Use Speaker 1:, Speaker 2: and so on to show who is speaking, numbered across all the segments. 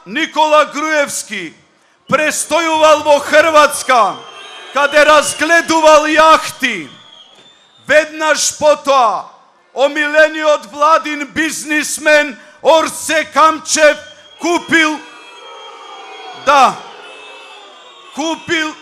Speaker 1: Никола Груевски престојувал во Хрватска, каде разгледувал јахти. Веднаш потоа, омилениот владин бизнисмен Орце Камчев купил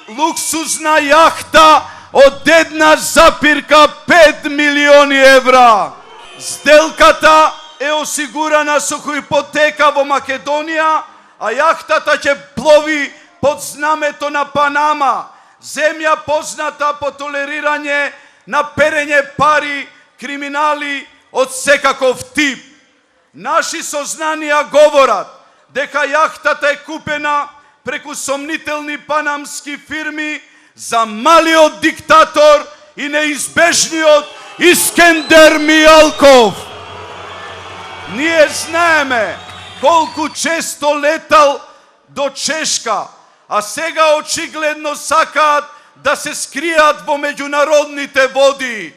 Speaker 1: луксузна јахта од 1,5 милиони евра. Сделката е осигурана со ипотека во Македонија, а јахтата ќе плови под знамето на Панама, земја позната по толерирање на перење пари, криминали од секаков тип. Наши сознанија говорат дека јахтата е купена преку сомнителни панамски фирми за малиот диктатор и неизбежниот Искендер Мијалков. Ние знаеме колку често летал до Чешка, а сега очигледно сакаат да се скријат во меѓународните води.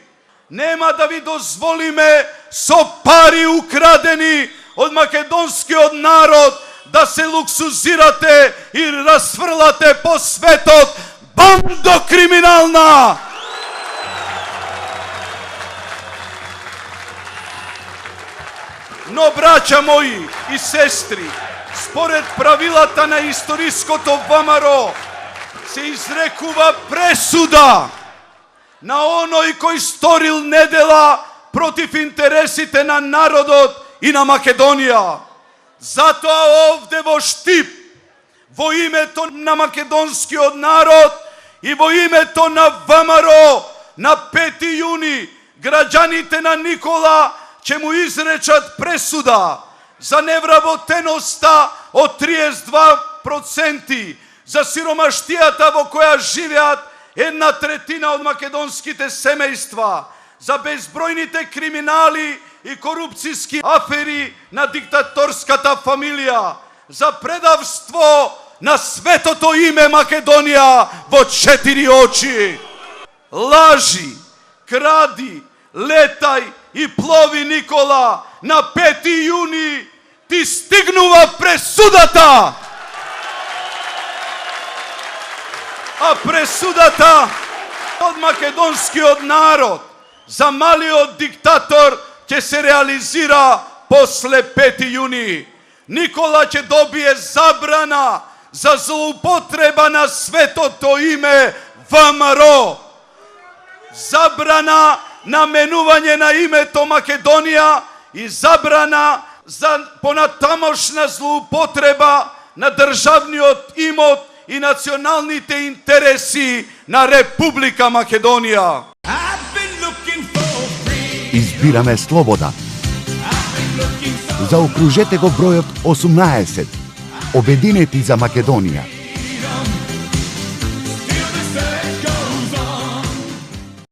Speaker 1: Нема да ви дозволиме со пари украдени од македонскиот народ да се луксузирате и расфрлате по светот. Бандо криминална! Но, браќа мои и сестри, според правилата на историското ВМРО, се изрекува пресуда на оној кој сторил недела против интересите на народот и на Македонија. Затоа овде во Штип, во името на македонскиот народ и во името на ВМРО, на 5 јуни, граѓаните на Никола ќе му изречат пресуда за невработеноста од 32%, за сиромаштијата во која живеат 1/3 од македонските семејства, за безбројните криминали и корупцијски афери на диктаторската фамилија, за предавство на светото име Македонија во 4 очи. Лажи, кради, летај и плови, Никола, на 5 јуни ти стигнува пресудата. А пресудата од македонскиот народ за малиот диктатор ќе се реализира после 5 јуни. Никола ќе добие забрана за злоупотреба на светото име ВМРО. Забрана на менување на името Македонија и забрана за понатамошна злоупотреба на државниот имот и националните интереси на Република Македонија.
Speaker 2: Избираме слобода. Заокружете го бројот 18. Обединети за Македонија.